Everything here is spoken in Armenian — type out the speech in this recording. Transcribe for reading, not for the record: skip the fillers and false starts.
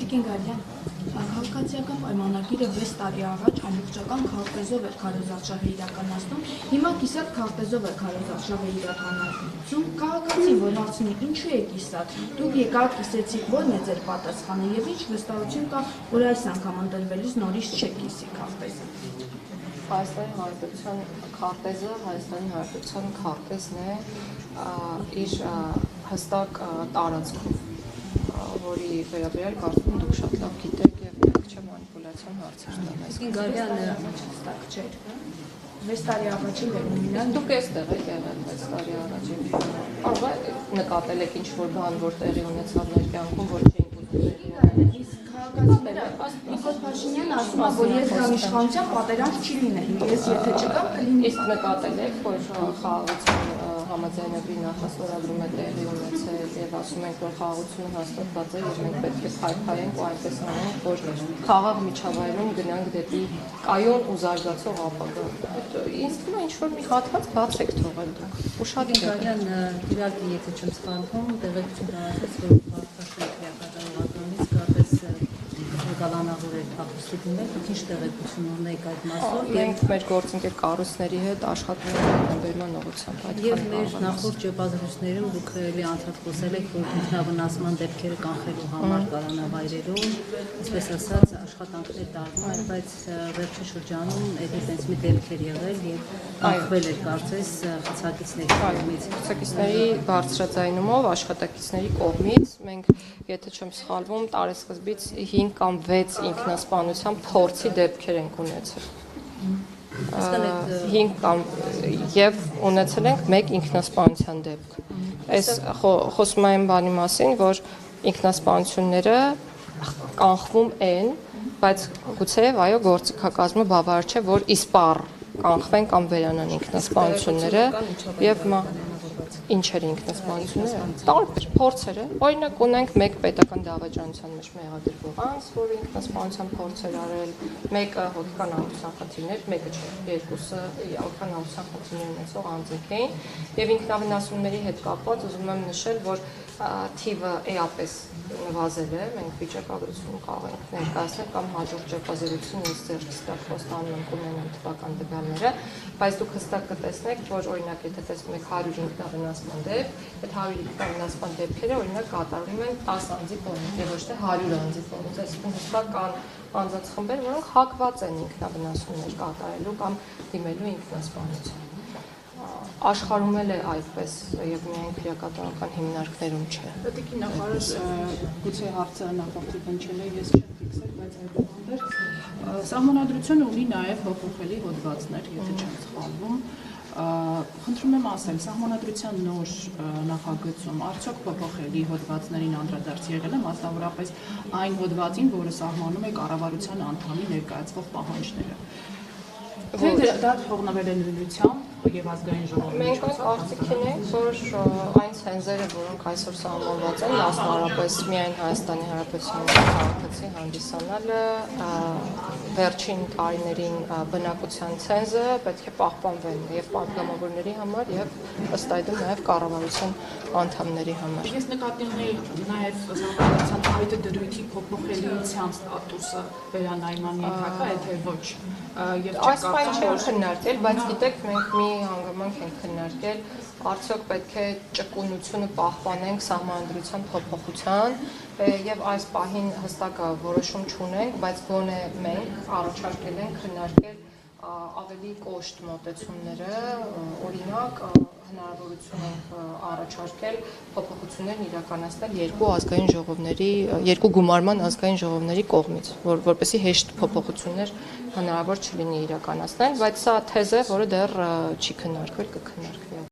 Տիկին Գարյան, քաղաքացիական պայմանագիրը 6 տարի առաջ ամբողջական քաղաքեզով էր քարոզարշավը իրականացնում, հիմա կիսատ քաղաքեզով է քարոզարշավը իրականացում, քաղաքացին որ հարցնի ինչու է կիսատ, դուք եկաք կիսեցիք, ո՞րն է ձեր պատասխանը եւ ինչ վստահություն կա, որ այս անգամ ընտրվելուց նորից չեք կիսի քաղաքեզը։ Հայաստանի Հանրապետության քարտեզը Հայաստանի Հանրապետության քարտեզն է իր հստակ տարածքով, որի վերաբերյալ կարծում եմ դուք շատ լավ գիտեք եւ պետք չէ մանիպուլյացիոն հարցեր տալ։ Այսինքն Գարյանը հստակ չէր, 6 տարի առաջին վերնումինան դուք էստեղ եք եղել 6 տարի առաջ եւ կարող նկատել եք ինչ որ բան որ տեղի ունեցավ մեր կյանքում, որ չէինք Նիկոլ Փաշինյանը ասում է, որ ես կամ իշխանության պատերազմ չի լինելու, ես եթե չկամ կլինի։ Իսկ նկատել եք, որ խաղաղության համաձայնագրի նախաստորագրում է տեղի ունեցել եւ ասում ենք, որ խաղաղությունը հաստատված է եւ մենք պետք է փայփայենք ու այնպես անենք, որ խաղաղ միջավայրում գնանք դեպի կայուն ու զարգացող ապագա։ Ինձ թվում է ինչ որ մի հատված բաց եք թողել դուք։ Ուշադիր եք։ Գարյան, իրակի եթե չեմ սխալվում, տեղեկություն տարածեց, որ Փարթաշենքի ակադեմիականից կարպես գալանավորել հապստիկներ, ինչ տեղեկություն ունեք այդ մասով։ Մենք մեր գործընկեր կառույցների հետ աշխատում ենք հանդիպման ուղղությամբ այդ եւ մեր նախորդ ճեպազրույցներում դուք էլի անդրադառնալ խոսել եք, որ ինքնավնասման դեպքերը կանխելու համար կալանավայրերում, այսպես ասած, աշխատանքներ տարվում են, բայց վերջին շրջանում էլի տենց մի դեպքեր եղել եւ կանխվել էր կարծես խցակիցների կողմից։ Խցակիցների բարձրաձայնումով աշխատակիցների կողմից մենք, եթե չեմ սխալվում, տարեսկզբից 5 կամ 6 ինքնասպանության փորձի դեպքեր ենք ունեցել։ 5 կամ եւ ունեցել ենք 1 ինքնասպանության դեպք։ Այս խոսում եմ բանի մասին, որ ինքնասպանությունները կանխվում են, բայց գուցեև այո գործիքակազմը բավարար չէ, որ իսպառ կանխվեն կամ վերանան ինքնասպանությունները եւ ինչեր ինքնասպանությունները տարբեր փորձեր են օրինակ ունենք մեկ պետական դավաճանության մեջ մեղադրվող անձ, որը ինքնասպանության փորձեր արել, մեկը հոգեկան ամուսնության խնդիրներ, մեկը չէ, երկուսը հոգեկան ամուսնության խնդիրներ ունեցող անձինք էին եւ ինքնավնասումների հետ կապված ուզում եմ նշել, որ թիվը էապես նվազել է, մենք վիճակագրություն կարող ենք ներկայացնել կամ հաջորդ ճեպազրույցին ինձ ձեռքից տակ խոստանում ենք ունենալ թվական տվյալները, բայց դուք հստակ կտեսնեք, որ օրինակ եթե տեսնում եք 100 ինքնավնասման դեպք, այդ 100 ինքնավնասման դեպքերը օրինակ կատարվում են 10 անձի կողմից եւ ոչ թե 100 անձի կողմից, այսինքն հստակ կան անձանց խմբեր, որոնք հակված են ինքնավնասումներ կատարելու կամ դիմելու ինքնասպանության։ Աշխարհում էլ է այդպես եւ միայն քրեակատարական հիմնարկներում չէ։ Պետք է նախարար գուցե հարցը նախորդի հնչել է, ես չեմ ֆիքսել, բայց այդուհանդերձ սահմանադրությունը ունի նաեւ փոփոխելի հոդվածներ, եթե չեմ սխալվում։ Խնդրում եմ ասել, սահմանադրության նոր նախագծում արդյոք փոփոխելի հոդվածներին անդրադարձ եղել է, մասնավորապես այն հոդվածին, որը սահմանում է կառավարության անդամի ներկայացվող պահանջները։ Թե դա թողնվել է նույնությամբ եւ ազգային ժողովի Մենք կարծիքին ենք, որ այն ցենզերը, որոնք այսօր սահմանված են, մասնավորապես միայն Հայաստանի Հանրապետության քաղաքացի հանդիսանալը, վերջին տարիներին բնակության ցենզը պետք է պահպանվեն եւ պատգամավորների համար եւ ըստ այդմ նաեւ կառավարության անդամների համար։ Ես նկատի ունեի նաեւ սահմանադրության այդ դրույթի փոփոխելիության ստատուսը վերանայման ենթակա է թե ոչ։ Եվ այս բանը չենք քննարկել, բայց գիտեք, մենք մի հանգամանք ենք քննարկել, արդյոք պետք է ճկունությունը պահպանենք սահմանադրության փոփոխության եւ այս պահին հստակ որոշում չունենք, բայց գոնե մենք առաջարկել ենք քննարկել ավելի կոշտ մոտեցումները, օրինակ հնարավորություն ենք առաջարկել փոփոխություններ իրականացնել երկու գումարման ազգային ժողովների կողմից, որպեսզի հեշտ փոփոխություններ հնարավոր չլինի իրականացնել, բայց սա թեզ է, որը դեռ չի քննարկվել, կքննարկվի։